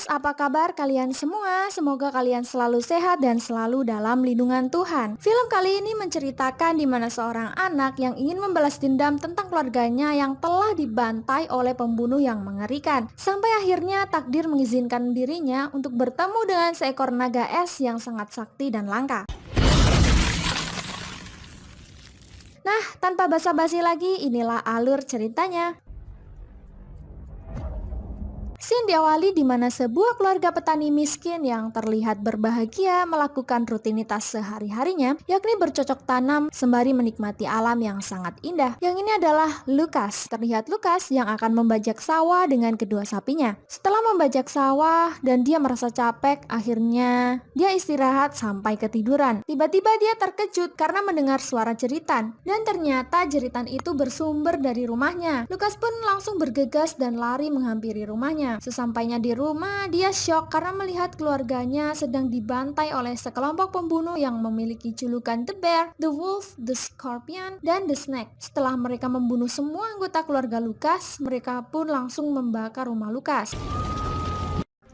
guys, apa kabar kalian semua? Semoga kalian selalu sehat dan selalu dalam lindungan Tuhan. Film kali ini menceritakan di mana seorang anak yang ingin membalas dendam tentang keluarganya yang telah dibantai oleh pembunuh yang mengerikan. Sampai akhirnya takdir mengizinkan dirinya untuk bertemu dengan seekor naga es yang sangat sakti dan langka. Nah, tanpa basa-basi lagi, inilah alur ceritanya. Scene diawali di mana sebuah keluarga petani miskin yang terlihat berbahagia melakukan rutinitas sehari-harinya, yakni bercocok tanam sembari menikmati alam yang sangat indah. Yang ini adalah Lukas. Terlihat Lukas yang akan membajak sawah dengan kedua sapinya. Setelah membajak sawah dan dia merasa capek, akhirnya dia istirahat sampai ketiduran. Tiba-tiba dia terkejut karena mendengar suara jeritan. Dan ternyata jeritan itu bersumber dari rumahnya. Lukas pun langsung bergegas dan lari menghampiri rumahnya. Sesampainya di rumah, dia syok karena melihat keluarganya sedang dibantai oleh sekelompok pembunuh yang memiliki julukan The Bear, The Wolf, The Scorpion, dan The Snake. Setelah mereka membunuh semua anggota keluarga Lukas, mereka pun langsung membakar rumah Lukas.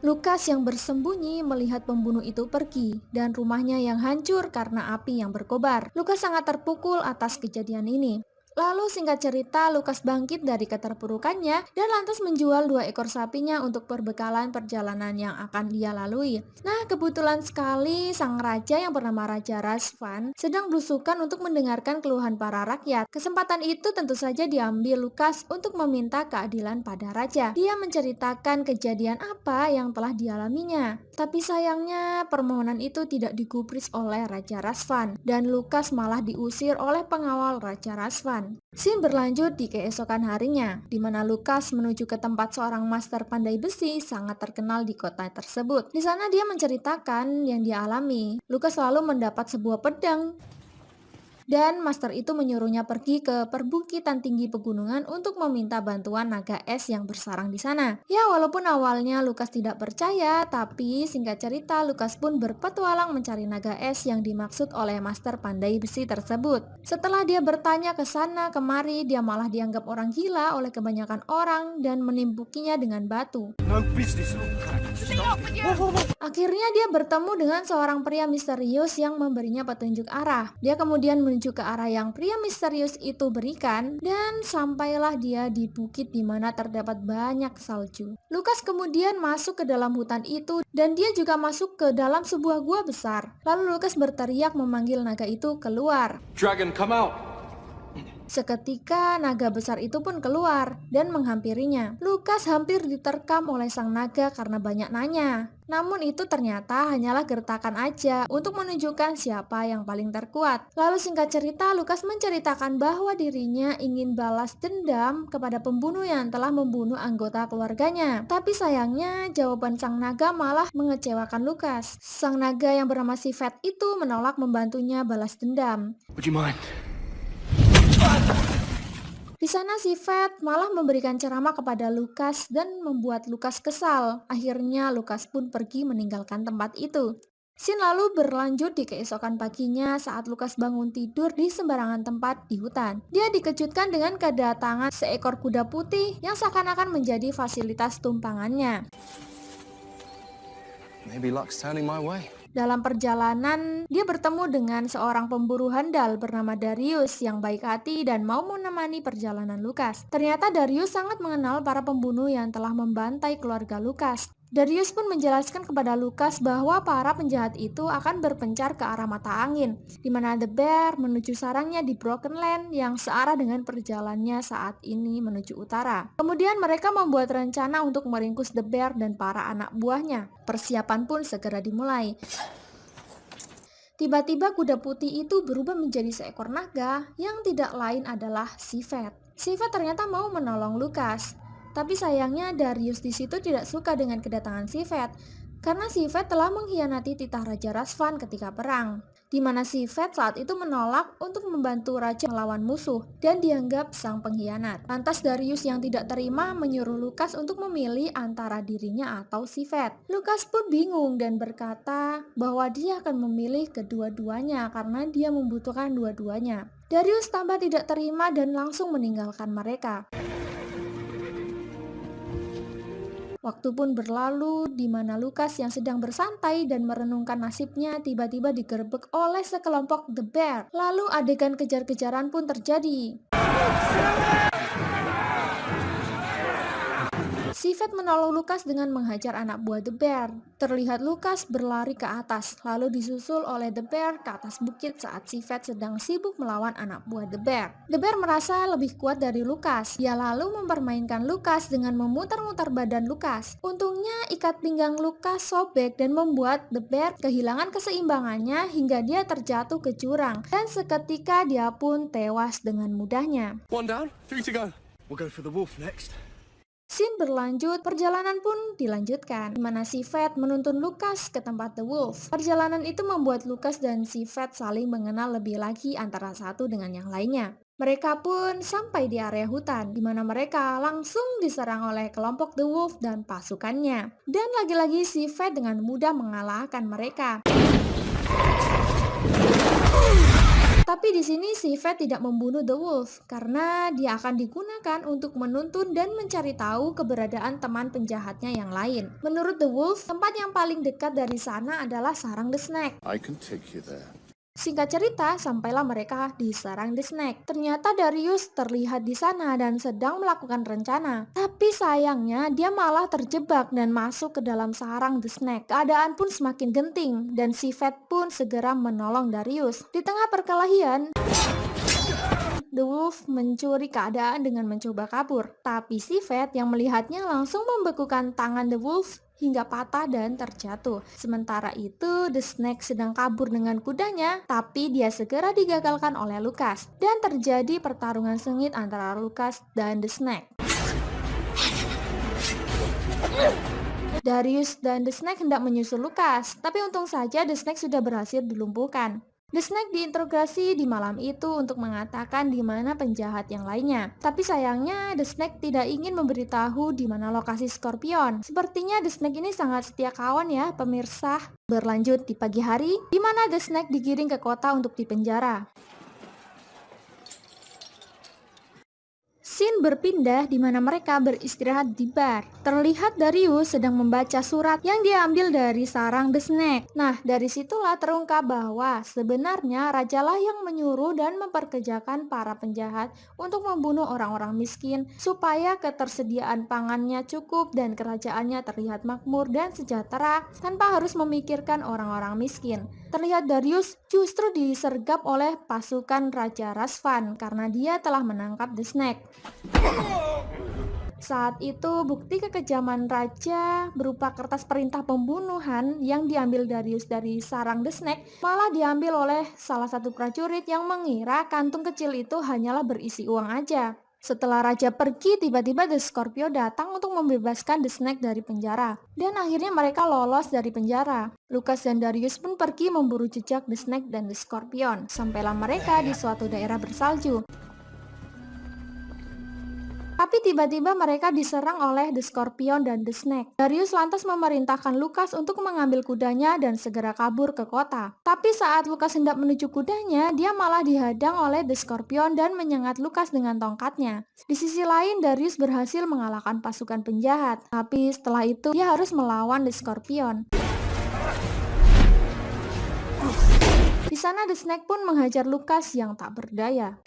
Lukas yang bersembunyi melihat pembunuh itu pergi dan rumahnya yang hancur karena api yang berkobar. Lukas sangat terpukul atas kejadian ini. Lalu singkat cerita, Lukas bangkit dari keterpurukannya dan lantas menjual 2 ekor sapinya untuk perbekalan perjalanan yang akan dia lalui. Nah, kebetulan sekali sang raja yang bernama Raja Razvan sedang belusukan untuk mendengarkan keluhan para rakyat. Kesempatan itu tentu saja diambil Lukas untuk meminta keadilan pada raja. Dia menceritakan kejadian apa yang telah dialaminya. Tapi sayangnya permohonan itu tidak digubris oleh Raja Razvan dan Lukas malah diusir oleh pengawal Raja Razvan. Scene berlanjut di keesokan harinya, di mana Lukas menuju ke tempat seorang master pandai besi sangat terkenal di kota tersebut. Di sana dia menceritakan yang dia alami. Lukas selalu mendapat sebuah pedang. Dan master itu menyuruhnya pergi ke perbukitan tinggi pegunungan untuk meminta bantuan naga es yang bersarang di sana. Ya, walaupun awalnya Lukas tidak percaya, tapi singkat cerita Lukas pun berpetualang mencari naga es yang dimaksud oleh master pandai besi tersebut. Setelah dia bertanya ke sana kemari, dia malah dianggap orang gila oleh kebanyakan orang dan menimbukinya dengan batu. Akhirnya dia bertemu dengan seorang pria misterius yang memberinya petunjuk arah. Dia kemudian menuju ke arah yang pria misterius itu berikan dan sampailah dia di bukit di mana terdapat banyak salju. Lukas kemudian masuk ke dalam hutan itu dan dia juga masuk ke dalam sebuah gua besar. Lalu Lukas berteriak memanggil naga itu keluar. Dragon, come out! Seketika naga besar itu pun keluar dan menghampirinya. Lukas hampir diterkam oleh sang naga karena banyak nanya. Namun itu ternyata hanyalah gertakan aja untuk menunjukkan siapa yang paling terkuat. Lalu singkat cerita, Lukas menceritakan bahwa dirinya ingin balas dendam kepada pembunuh yang telah membunuh anggota keluarganya. Tapi sayangnya jawaban sang naga malah mengecewakan Lukas. Sang naga yang bernama Sifet itu menolak membantunya balas dendam. Would you mind? Di sana Sifet malah memberikan ceramah kepada Lukas dan membuat Lukas kesal. Akhirnya Lukas pun pergi meninggalkan tempat itu. Scene lalu berlanjut di keesokan paginya saat Lukas bangun tidur di sembarangan tempat di hutan. Dia dikejutkan dengan kedatangan seekor kuda putih yang seakan-akan menjadi fasilitas tumpangannya. Maybe luck's turning my way. Dalam perjalanan, dia bertemu dengan seorang pemburu handal bernama Darius yang baik hati dan mau menemani perjalanan Lukas. Ternyata Darius sangat mengenal para pembunuh yang telah membantai keluarga Lukas. Darius pun menjelaskan kepada Lukas bahwa para penjahat itu akan berpencar ke arah mata angin, di mana The Bear menuju sarangnya di Broken Land yang searah dengan perjalanannya saat ini menuju utara. Kemudian mereka membuat rencana untuk meringkus The Bear dan para anak buahnya. Persiapan pun segera dimulai. Tiba-tiba kuda putih itu berubah menjadi seekor naga yang tidak lain adalah Sifet. Sifet ternyata mau menolong Lukas. Tapi sayangnya Darius di situ tidak suka dengan kedatangan Sifet karena Sifet telah mengkhianati titah Raja Razvan ketika perang, di mana Sifet saat itu menolak untuk membantu raja melawan musuh dan dianggap sang pengkhianat. Lantas Darius yang tidak terima menyuruh Lukas untuk memilih antara dirinya atau Sifet. Lukas pun bingung dan berkata bahwa dia akan memilih kedua-duanya karena dia membutuhkan dua-duanya. Darius tambah tidak terima dan langsung meninggalkan mereka. Waktu pun berlalu di mana Lukas yang sedang bersantai dan merenungkan nasibnya tiba-tiba digerebek oleh sekelompok The Bear. Lalu adegan kejar-kejaran pun terjadi. Sifet menolong Lukas dengan menghajar anak buah The Bear. Terlihat Lukas berlari ke atas, lalu disusul oleh The Bear ke atas bukit saat Sifet sedang sibuk melawan anak buah The Bear. The Bear merasa lebih kuat dari Lukas. Ia lalu mempermainkan Lukas dengan memutar-mutar badan Lukas. Untungnya ikat pinggang Lukas sobek dan membuat The Bear kehilangan keseimbangannya hingga dia terjatuh ke jurang. Dan seketika dia pun tewas dengan mudahnya. One down, three to go. We'll go for the wolf next. Scene berlanjut, perjalanan pun dilanjutkan, di mana Sifet menuntun Lukas ke tempat The Wolf. Perjalanan itu membuat Lukas dan Sifet saling mengenal lebih lagi antara satu dengan yang lainnya. Mereka pun sampai di area hutan, di mana mereka langsung diserang oleh kelompok The Wolf dan pasukannya. Dan lagi-lagi Sifet dengan mudah mengalahkan mereka. Tapi di sini Sifet tidak membunuh The Wolf karena dia akan digunakan untuk menuntun dan mencari tahu keberadaan teman penjahatnya yang lain. Menurut The Wolf, tempat yang paling dekat dari sana adalah sarang The Snake. I can take you there. Singkat cerita, sampailah mereka di sarang The Snake. Ternyata Darius terlihat di sana dan sedang melakukan rencana. Tapi sayangnya dia malah terjebak dan masuk ke dalam sarang The Snake. Keadaan pun semakin genting dan Sifet pun segera menolong Darius. Di tengah perkelahian, The Wolf mencuri keadaan dengan mencoba kabur. Tapi Sifet yang melihatnya langsung membekukan tangan The Wolf hingga patah dan terjatuh. Sementara itu, The Snake sedang kabur dengan kudanya, tapi dia segera digagalkan oleh Lukas. Dan terjadi pertarungan sengit antara Lukas dan The Snake. Darius dan The Snake hendak menyusul Lukas, tapi untung saja The Snake sudah berhasil dilumpuhkan. The Snake diinterogasi di malam itu untuk mengatakan di mana penjahat yang lainnya. Tapi sayangnya The Snake tidak ingin memberitahu di mana lokasi Scorpion. Sepertinya The Snake ini sangat setia kawan ya pemirsa. Berlanjut di pagi hari, di mana The Snake digiring ke kota untuk dipenjara. Scene berpindah di mana mereka beristirahat di bar. Terlihat Darius sedang membaca surat yang diambil dari sarang The Snake. Nah, dari situlah terungkap bahwa sebenarnya rajalah yang menyuruh dan memperkerjakan para penjahat untuk membunuh orang-orang miskin supaya ketersediaan pangannya cukup dan kerajaannya terlihat makmur dan sejahtera tanpa harus memikirkan orang-orang miskin. Terlihat Darius justru disergap oleh pasukan Raja Razvan karena dia telah menangkap The Snake. Saat itu bukti kekejaman raja berupa kertas perintah pembunuhan yang diambil Darius dari sarang The Snake malah diambil oleh salah satu prajurit yang mengira kantung kecil itu hanyalah berisi uang aja. Setelah raja pergi, tiba-tiba The Scorpio datang untuk membebaskan The Snake dari penjara. Dan akhirnya mereka lolos dari penjara. Lukas dan Darius pun pergi memburu jejak The Snake dan The Scorpion. Sampailah mereka di suatu daerah bersalju. Tapi tiba-tiba mereka diserang oleh The Scorpion dan The Snake. Darius lantas memerintahkan Lukas untuk mengambil kudanya dan segera kabur ke kota. Tapi saat Lukas hendak menuju kudanya, dia malah dihadang oleh The Scorpion dan menyengat Lukas dengan tongkatnya. Di sisi lain, Darius berhasil mengalahkan pasukan penjahat. Tapi setelah itu, dia harus melawan The Scorpion. Di sana The Snake pun menghajar Lukas yang tak berdaya.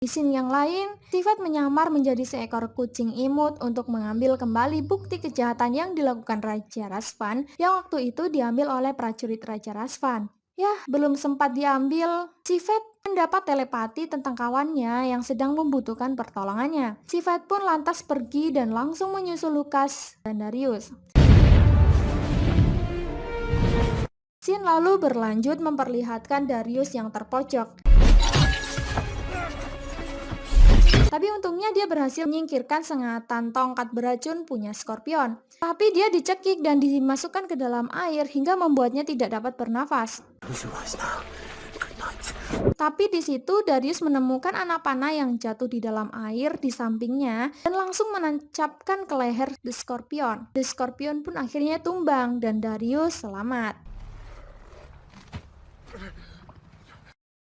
Di scene yang lain, Sifet menyamar menjadi seekor kucing imut untuk mengambil kembali bukti kejahatan yang dilakukan Raja Razvan yang waktu itu diambil oleh prajurit Raja Razvan. Ya, belum sempat diambil, Sifet mendapat telepati tentang kawannya yang sedang membutuhkan pertolongannya. Sifet pun lantas pergi dan langsung menyusul Lukas dan Darius. Scene lalu berlanjut memperlihatkan Darius yang terpojok. Tapi untungnya dia berhasil menyingkirkan sengatan tongkat beracun punya Scorpion. Tapi dia dicekik dan dimasukkan ke dalam air hingga membuatnya tidak dapat bernafas. Tapi di situ Darius menemukan anak panah yang jatuh di dalam air di sampingnya dan langsung menancapkan ke leher The Scorpion. The Scorpion pun akhirnya tumbang dan Darius selamat.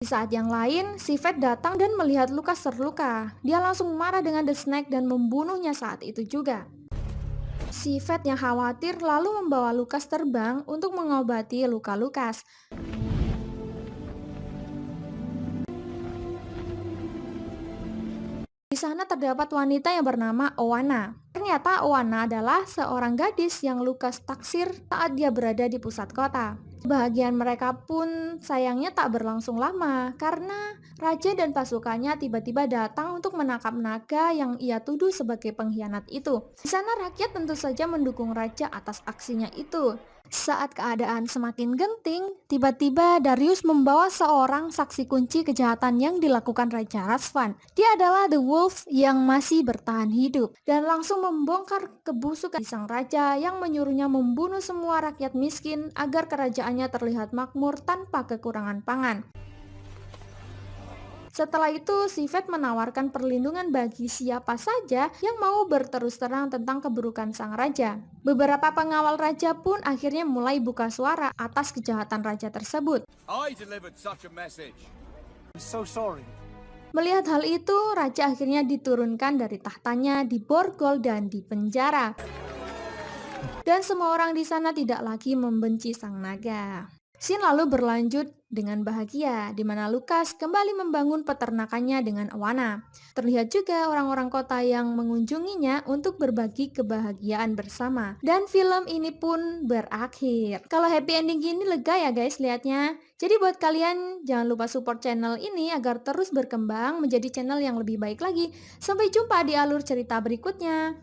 Di Di saat yang lain, Sifet datang dan melihat Lukas terluka. Dia langsung marah dengan The Snake dan membunuhnya saat itu juga. Sifet yang khawatir lalu membawa Lukas terbang untuk mengobati luka Lukas. Di sana terdapat wanita yang bernama Oana. Ternyata Oana adalah seorang gadis yang Lukas taksir saat dia berada di pusat kota. Kebahagiaan mereka pun sayangnya tak berlangsung lama karena raja dan pasukannya tiba-tiba datang untuk menangkap naga yang ia tuduh sebagai pengkhianat itu. Di sana rakyat tentu saja mendukung raja atas aksinya itu. Saat keadaan semakin genting, tiba-tiba Darius membawa seorang saksi kunci kejahatan yang dilakukan Raja Razvan. Dia adalah The Wolf yang masih bertahan hidup dan langsung membongkar kebusukan sang raja yang menyuruhnya membunuh semua rakyat miskin agar kerajaannya terlihat makmur tanpa kekurangan pangan. Setelah itu, Sifet menawarkan perlindungan bagi siapa saja yang mau berterus terang tentang keburukan sang raja. Beberapa pengawal raja pun akhirnya mulai buka suara atas kejahatan raja tersebut. I delivered such a message. I'm so sorry. Melihat hal itu, raja akhirnya diturunkan dari tahtanya di Borgol dan dipenjara. Dan semua orang di sana tidak lagi membenci sang naga. Scene lalu berlanjut dengan bahagia, di mana Lukas kembali membangun peternakannya dengan Oana. Terlihat juga orang-orang kota yang mengunjunginya untuk berbagi kebahagiaan bersama. Dan film ini pun berakhir. Kalau happy ending gini lega ya guys lihatnya. Jadi buat kalian jangan lupa support channel ini agar terus berkembang menjadi channel yang lebih baik lagi. Sampai jumpa di alur cerita berikutnya.